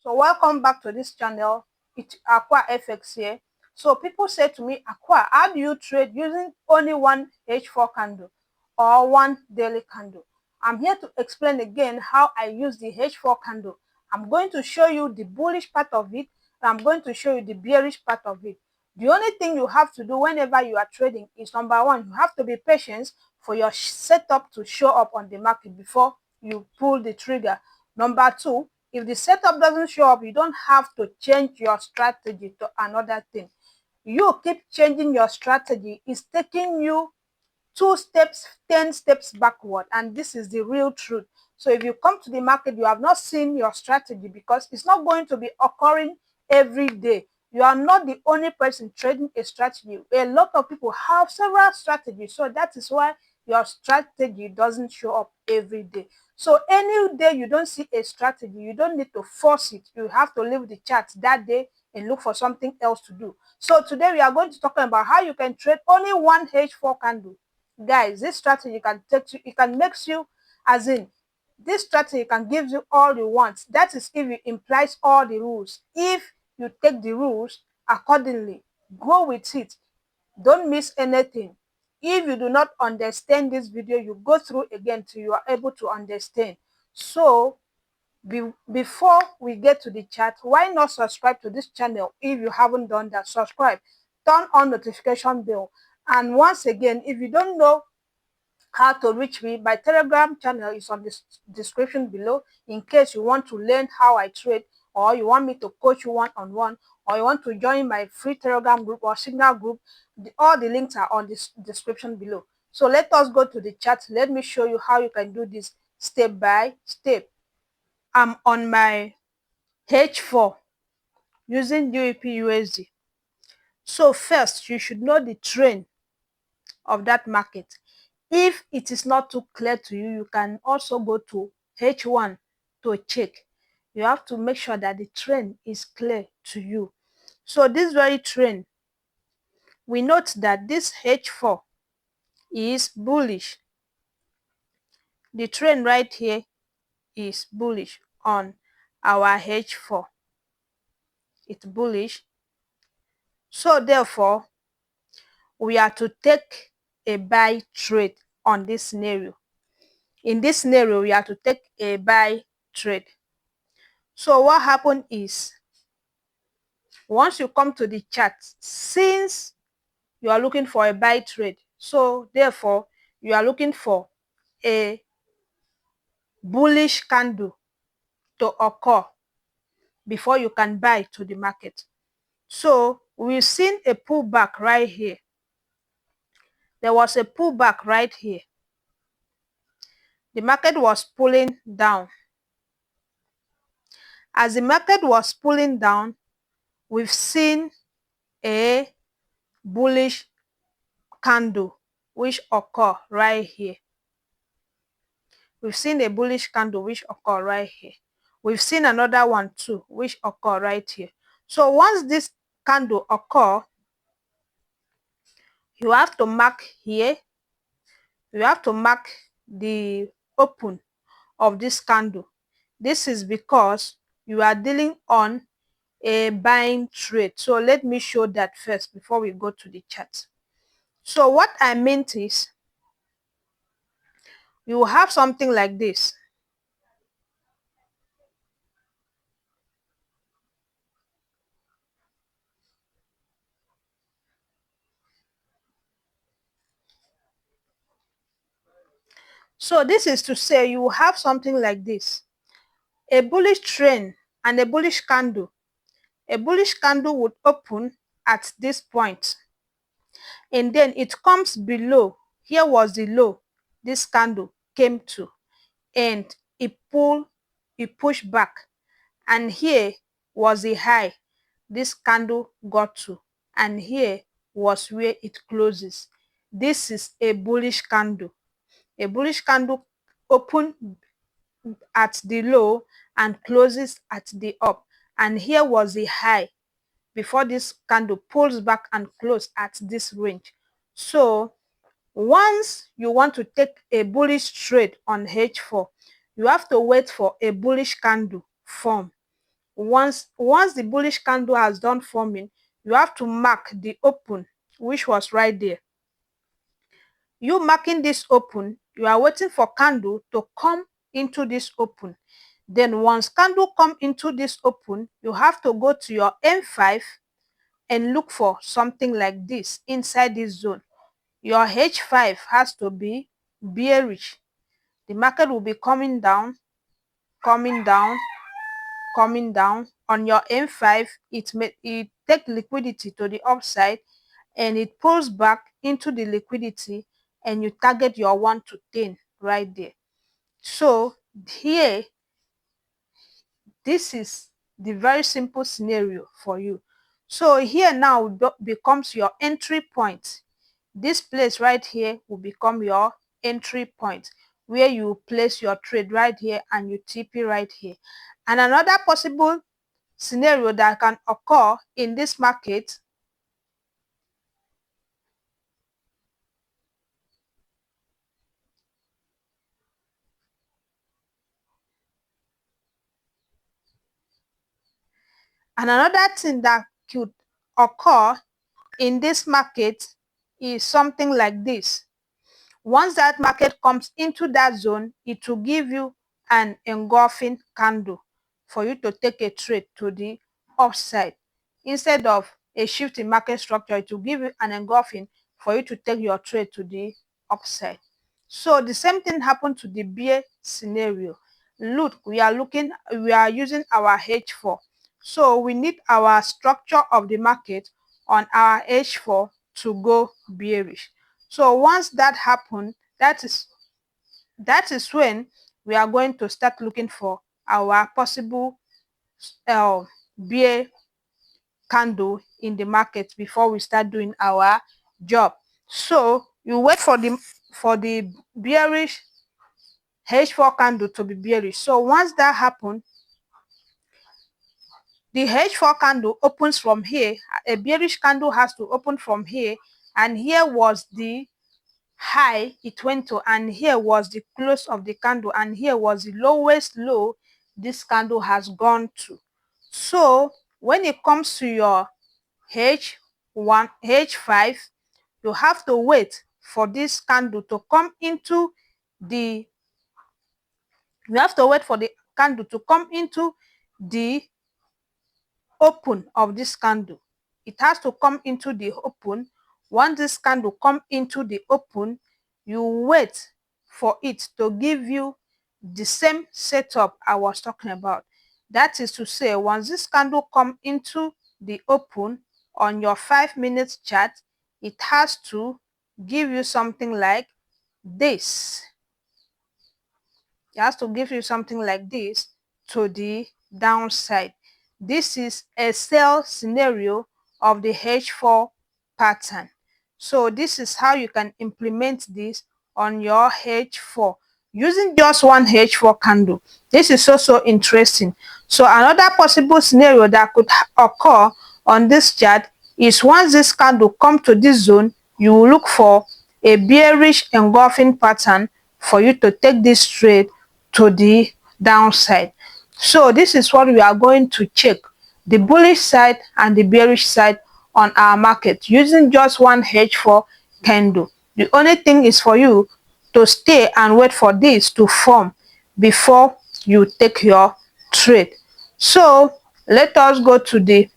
So welcome back to this channel. It's Aqua FX here. So people say to me, Aqua, how do you trade using only one H4 candle or one daily candle? I'm here to explain again how I use the H4 candle. I'm going to show you the bullish part of it, and I'm going to show you the bearish part of it. The only thing you have to do whenever you are trading is, number one, you have to be patient for your setup to show up on the market before you pull the trigger. Number two, if the setup doesn't show up, you don't have to change your strategy to another thing. You keep changing your strategy, it's taking you 2 steps, 10 steps backward, and this is the real truth. So if you come to the market, you have not seen your strategy, because it's not going to be occurring every day. You are not the only person trading a strategy. A lot of people have several strategies, so that is why your strategy doesn't show up every day. So any day you don't see a strategy, you don't need to force it. You have to leave the chart that day and look for something else to do. So today we are going to talk about how you can trade only one H4 candle. Guys, this strategy can take you, it can make you, as in, this strategy can give you all you want. That is if it implies all the rules. If you take the rules accordingly, go with it, don't miss anything. If you do not understand this video, you go through again till you are able to understand. So before we get to the chat, why not subscribe to this channel? If you haven't done that, subscribe, turn on notification bell. And once again, if you don't know how to reach me, my Telegram channel is on the description below, in case you want to learn how I trade, or you want me to coach you one-on-one, or you want to join my free Telegram group or Signal group. All the links are on this description below. So let us go to the chat. Let me show you how you can do this step by step. I'm on my H4 using GBPUSD. So first, you should know the trend of that market. If it is not too clear to you, you can also go to H1 to check. You have to make sure that the trend is clear to you. So this very trend, we note that this H4 is bullish. The trend right here is bullish on our H4. It's bullish. So therefore, we are to take a buy trade on this scenario. In this scenario, we are to take a buy trade. So what happened is, once you come to the chart, since you are looking for a buy trade, so therefore you are looking for a bullish candle to occur before you can buy to the market. So we've seen a pullback right here. There was a pullback right here. The market was pulling down. As the market was pulling down, we've seen a bullish candle which occur right here. We've seen a bullish candle which occur right here. We've seen another one too which occur right here. So once this candle occur, you have to mark here. You have to mark the open of this candle. This is because you are dealing on a buying trade. So let me show that first before we go to the chart. So what I meant is, you will have something like this. So this is to say you will have something like this. A bullish trend and a bullish candle. A bullish candle would open at this point, and then it comes below. Here was the low this candle came to, and it pushed back, and here was the high this candle got to, and here was where it closes. This is a bullish candle. A bullish candle open at the low and closes at the up, and here was the high before this candle pulls back and close at this range. So once you want to take a bullish trade on H4, you have to wait for a bullish candle form. Once the bullish candle has done forming, you have to mark the open, which was right there. You marking this open, you are waiting for candle to come into this open. Then once candle come into this open, you have to go to your M5 and look for something like this inside this zone. Your H5 has to be bearish. The market will be coming down, coming down, coming down. On your M5, it take liquidity to the upside and it pulls back into the liquidity, and you target your 1 to 10 right there. So here, this is the very simple scenario for you. So here now becomes your entry point. This place right here will become your entry point, where you place your trade right here and you TP right here. And another possible scenario that can occur in this market that could occur in this market is something like this. Once that market comes into that zone, it will give you an engulfing candle for you to take a trade to the upside. Instead of a shift in market structure, it will give you an engulfing for you to take your trade to the upside. So the same thing happened to the bear scenario. Look, we are using our H4. So we need our structure of the market on our H4 to go bearish. So once that happens, that is when we are going to start looking for our possible bear candle in the market before we start doing our job. So you wait for the bearish H4 candle to be bearish. So once that happens, the H4 candle opens from here. A bearish candle has to open from here, and here was the high it went to, and here was the close of the candle, and here was the lowest low this candle has gone to. So when it comes to your H1, H5, you have to wait for this candle to come into the open of this candle. It has to come into the open. Once this candle come into the open, you wait for it to give you the same setup I was talking about. That is to say, once this candle come into the open on your 5-minute chart, it has to give you something like this. It has to give you something like this to the downside. This is a sell scenario of the H4 pattern. So this is how you can implement this on your H4 using just one H4 candle. This is also interesting. So another possible scenario that could occur on this chart is once this candle come to this zone, you will look for a bearish engulfing pattern for you to take this trade to the downside. So this is what we are going to check, the bullish side and the bearish side on our market using just one H4 candle. The only thing is for you to stay and wait for this to form before you take your trade. So let us go to the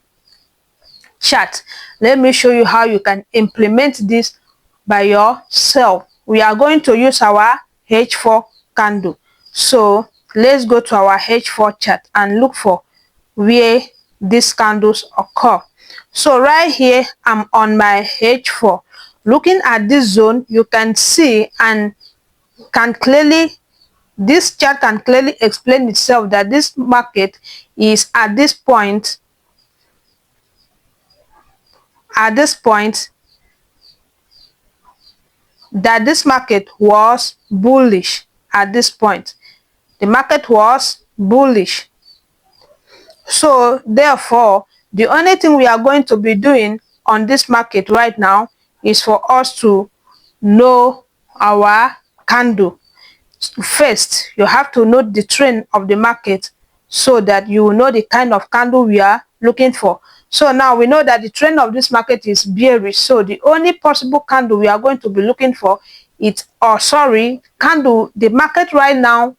chart. Let me show you how you can implement this by yourself. We are going to use our H4 candle. So let's go to our H4 chart and look for where these candles occur. So right here, I'm on my H4. Looking at this zone, you can see and this chart can clearly explain itself that this market is at this point that this market was bullish. At this point, the market was bullish. So therefore, the only thing we are going to be doing on this market right now is for us to know our candle. First, you have to know the trend of the market so that you will know the kind of candle we are looking for. So now we know that the trend of this market is bearish. So the only possible candle we are going to be looking for is, candle, the market right now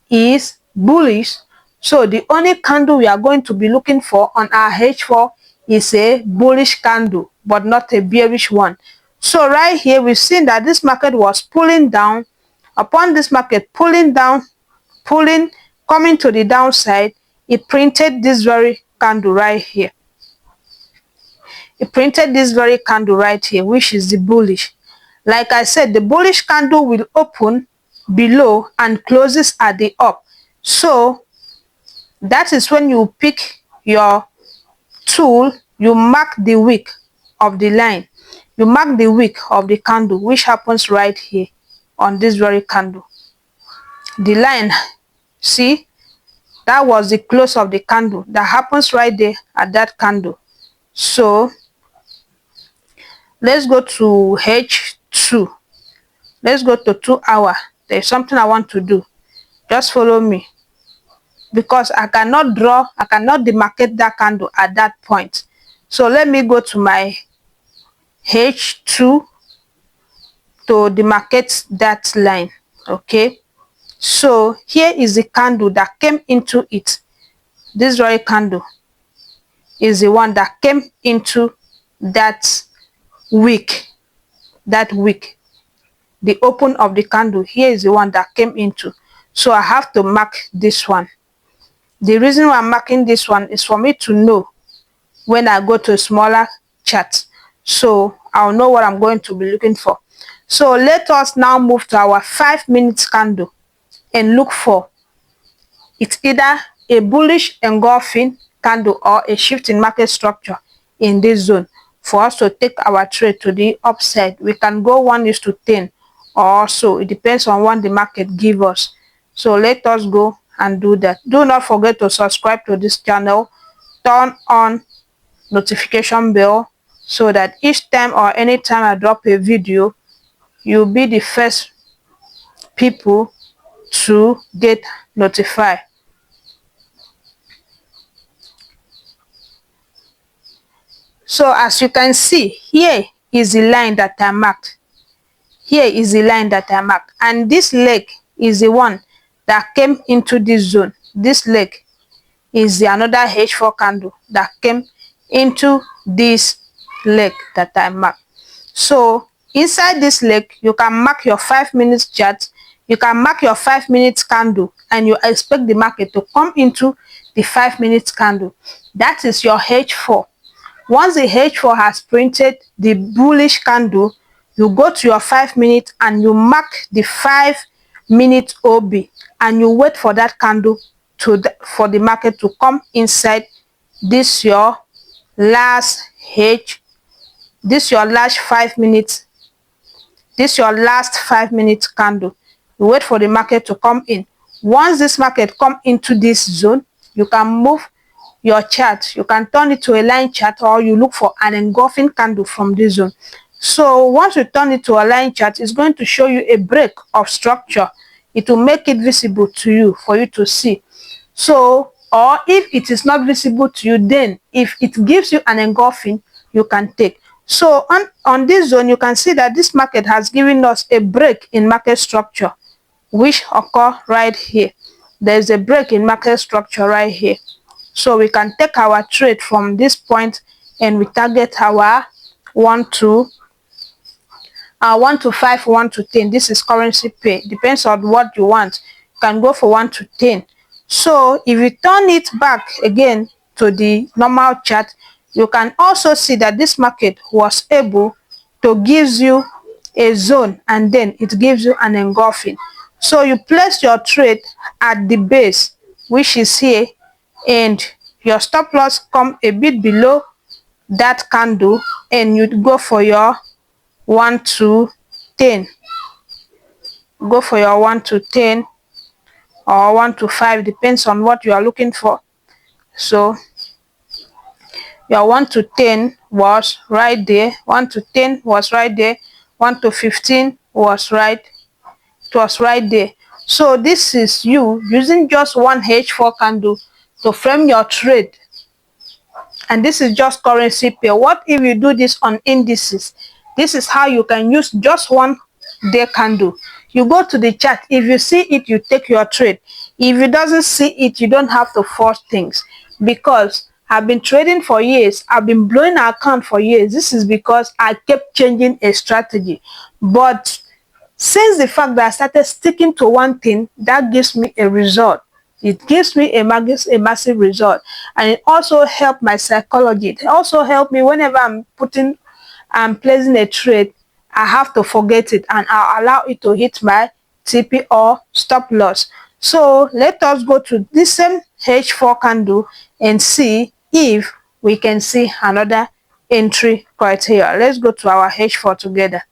is bullish. So the only candle we are going to be looking for on our H4 is a bullish candle, but not a bearish one. So right here, we've seen that this market was pulling down. Upon this market pulling down, coming to the downside, it printed this very candle right here. It printed this very candle right here, which is the bullish. Like I said, the bullish candle will open below and closes at the up. So that is when you pick your tool, you mark the wick of the line. You mark the wick of the candle, which happens right here on this very candle. The line, see, that was the close of the candle. That happens right there at that candle. So let's go to H2. Let's go to 2 hour. There's something I want to do. Just follow me, because I cannot demarcate that candle at that point. So let me go to my H2 to demarcate that line. Okay, so here is the candle that came into it. This very candle is the one that came into that wick. The open of the candle here is the one that came into. So I have to mark this one. The reason why I'm marking this one is for me to know when I go to a smaller chart, so I'll know what I'm going to be looking for. So let us now move to our 5 minutes candle and look for, it's either a bullish engulfing candle or a shift in market structure in this zone for us to take our trade to the upside. We can go 1:10 or so. It depends on what the market gives us. So let us go and do that. Do not forget to subscribe to this channel, turn on notification bell, so that each time or anytime I drop a video, you'll be the first people to get notified. So as you can see, here is the line that I marked. Here is the line that I marked, and this leg is the one that came into this zone. This leg is the another H4 candle that came into this leg that I marked. So inside this leg, you can mark your 5 minutes chart, you can mark your 5 minutes candle, and you expect the market to come into the 5 minutes candle. That is your H4. Once the H4 has printed the bullish candle, you go to your 5 minutes and you mark the 5 minute OB, and you wait for that candle for the market to come inside this your last this your last 5 minutes, this your last 5 minutes candle. You wait for the market to come in. Once this market come into this zone, you can move your chart, you can turn it to a line chart, or you look for an engulfing candle from this zone. So once you turn it to a line chart, it's going to show you a break of structure. It will make it visible to you for you to see. So, or if it is not visible to you, then if it gives you an engulfing, you can take. So on this zone, you can see that this market has given us a break in market structure, which occur right here. There's a break in market structure right here. So we can take our trade from this point, and we target our 1 to 5, 1 to 10. This is currency pair. Depends on what you want. You can go for 1 to 10. So if you turn it back again to the normal chart, you can also see that this market was able to give you a zone, and then it gives you an engulfing. So you place your trade at the base, which is here, and your stop loss come a bit below that candle, and you go for your 1 to 10. Go for your 1 to 10 or 1 to 5, depends on what you are looking for. So your 1 to 10 was right there, 1 to 10 was right there, 1 to 15 was right, it was right there. So this is you using just one H4 candle to frame your trade. And this is just currency pair. What if you do this on indices? This is how you can use just one day candle. You go to the chart. If you see it, you take your trade. If you doesn't see it, you don't have to force things, because I've been trading for years. I've been blowing account for years. This is because I kept changing a strategy. But since the fact that I started sticking to one thing, that gives me a result. It gives me a massive result. And it also helped my psychology. It also helped me whenever I'm placing a trade, I have to forget it and I'll allow it to hit my TP or stop loss. So let us go to this same H4 candle and see if we can see another entry criteria. Let's go to our H4 together.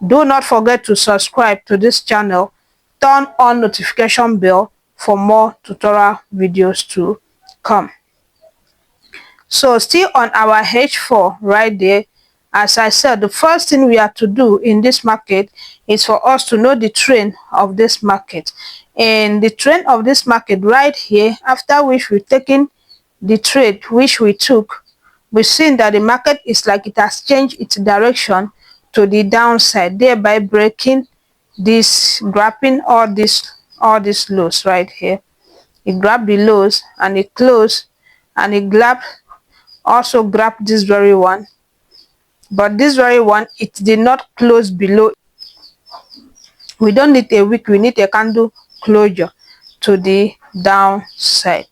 Do not forget to subscribe to this channel. Turn on notification bell for more tutorial videos to come. So still on our H4 right there, as I said, the first thing we have to do in this market is for us to know the trend of this market. And the trend of this market right here, after which we've taken the trade which we took, we've seen that the market is like it has changed its direction to the downside, thereby breaking this, grabbing all these lows right here. It grabbed the lows and it closed, and it also grabbed this very one, but this very one, it did not close below. We don't need a wick, we need a candle closure to the downside.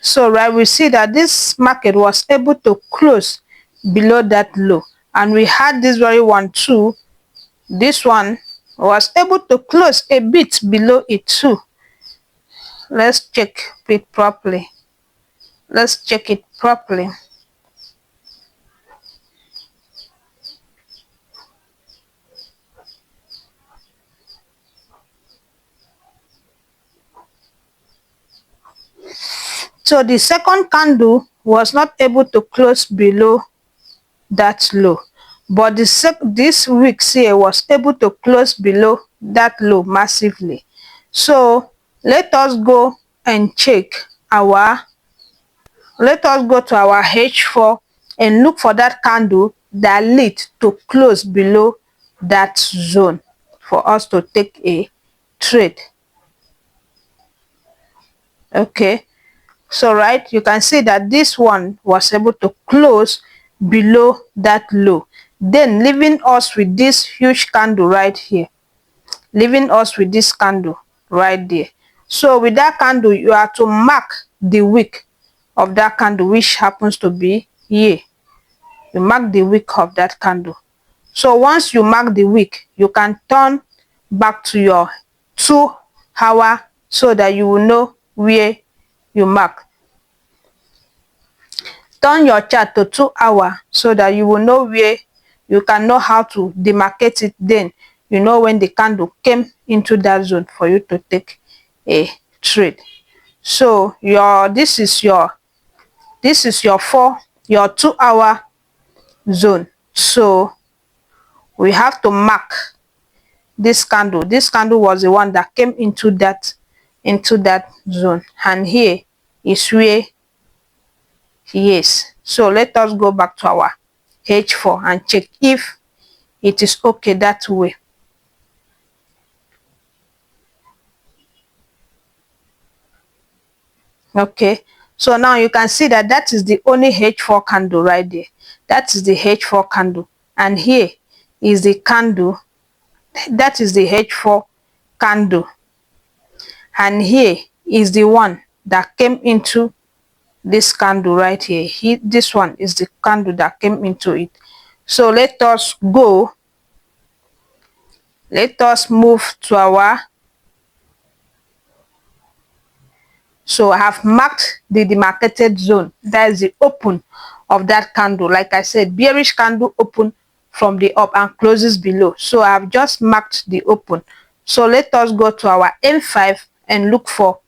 So right, we see that this market was able to close below that low, and we had this very one too. This one was able to close a bit below it too. Let's check it properly. Let's check it properly. So the second candle was not able to close below that low, but this wick here was able to close below that low massively. So let us go and check our, let us go to our H4 and look for that candle that lit to close below that zone for us to take a trade. Okay, so right, you can see that this one was able to close below that low, then leaving us with this huge candle right here, leaving us with this candle right there. So with that candle, you have to mark the wick of that candle, which happens to be here. You mark the wick of that candle. So once you mark the wick, you can turn back to your 2 hour so that you will know where you mark. Turn your chart to 2 hour so that you will know where you can know how to demarcate it. Then you know when the candle came into that zone for you to take a trade. So this is your 2 hour zone. So we have to mark this candle. This candle was the one that came into that zone, and here is where he is. So let us go back to our H4 and check if it is okay that way. Okay, so now you can see that that is the only H4 candle right there. That is the H4 candle, and here is the candle. That is the H4 candle, and here is the one that came into this candle right here. This one is the candle that came into it. So let us go. Let us move to our, so I have marked the demarcated zone. That is the open of that candle. Like I said, bearish candle open from the up and closes below. So I have just marked the open. So let us go to our M5 and look for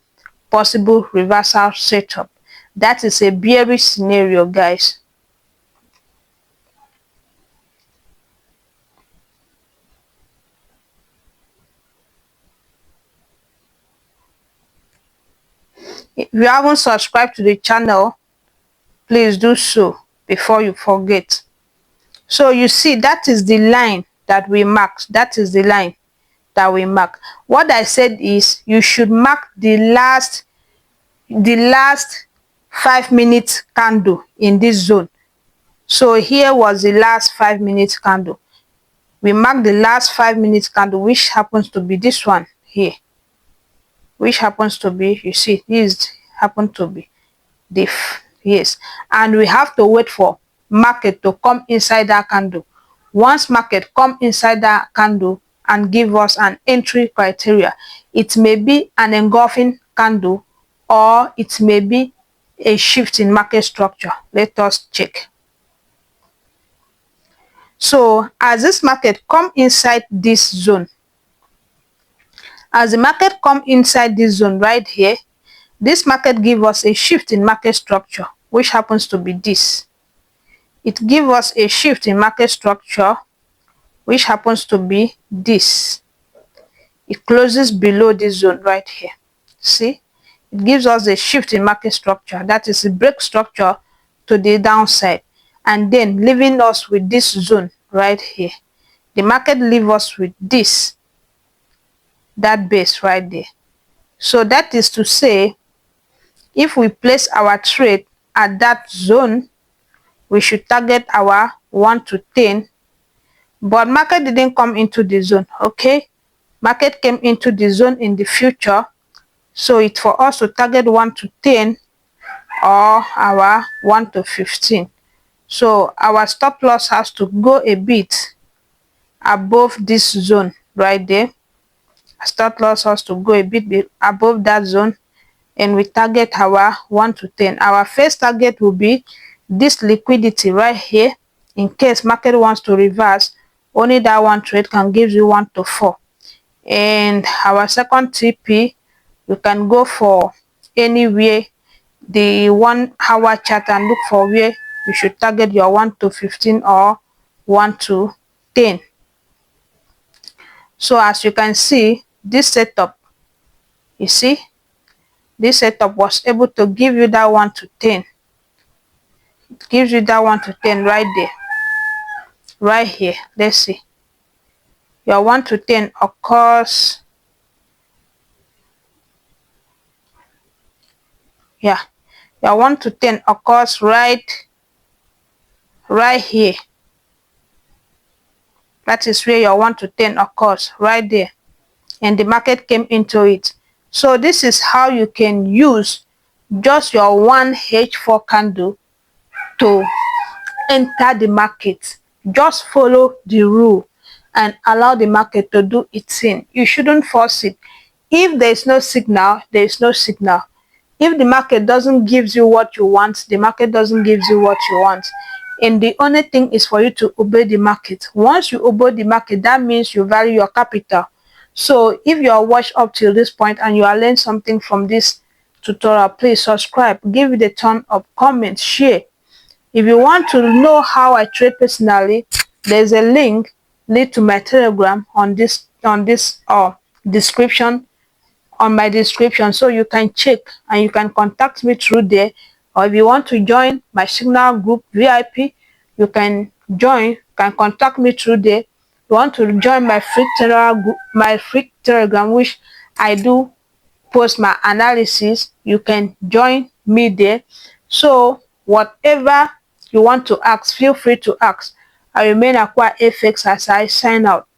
possible reversal setup. That is a bearish scenario, guys. If you haven't subscribed to the channel, please do so before you forget. So you see, that is the line that we marked. That is the line that we mark. What I said is you should mark the last 5-minute candle in this zone. So here was the last 5-minute candle. We mark the last 5-minute candle, which happens to be this one here, which happens to be, you see, this happen to be the yes, and we have to wait for market to come inside that candle. Once market come inside that candle and give us an entry criteria, it may be an engulfing candle or it may be a shift in market structure. Let us check. So as this market come inside this zone, as the market come inside this zone right here, this market give us a shift in market structure, which happens to be this. It gives us a shift in market structure, which happens to be this. It closes below this zone right here. See, it gives us a shift in market structure, that is a break structure to the downside, and then leaving us with this zone right here. The market leave us with this, that base right there. So that is to say, if we place our trade at that zone, we should target our 1 to 10, but market didn't come into the zone. Okay, market came into the zone in the future, so it's for us to target 1 to 10 or our 1 to 15. So our stop loss has to go a bit above this zone right there. Stop loss has to go a bit above that zone, and we target our 1 to 10. Our first target will be this liquidity right here. In case market wants to reverse, only that one trade can give you 1 to 4. And our second TP, you can go for anywhere the 1 hour chart and look for where you should target your 1 to 15 or 1 to 10. So as you can see, this setup, you see, this setup was able to give you that 1 to 10. It gives you that 1 to 10 right there, right here. Let's see, your 1 to 10 occurs, yeah, your 1 to 10 occurs right here. That is where your 1 to 10 occurs, right there, and the market came into it. So this is how you can use just your 1 H4 candle to enter the market. Just follow the rule and allow the market to do its thing. You shouldn't force it. If there is no signal, there is no signal. If the market doesn't give you what you want, the market doesn't give you what you want. And the only thing is for you to obey the market. Once you obey the market, that means you value your capital. So if you are watched up till this point and you are learning something from this tutorial, please subscribe, give it a thumb up, comment, share. If you want to know how I trade personally, there's a link to my Telegram on this description, on my description, so you can check and you can contact me through there. Or if you want to join my Signal group VIP, you can join, can contact me through there. If you want to join my free Telegram, which I do post my analysis, you can join me there. So whatever you want to ask, feel free to ask. I remain Aqua FX as I sign out.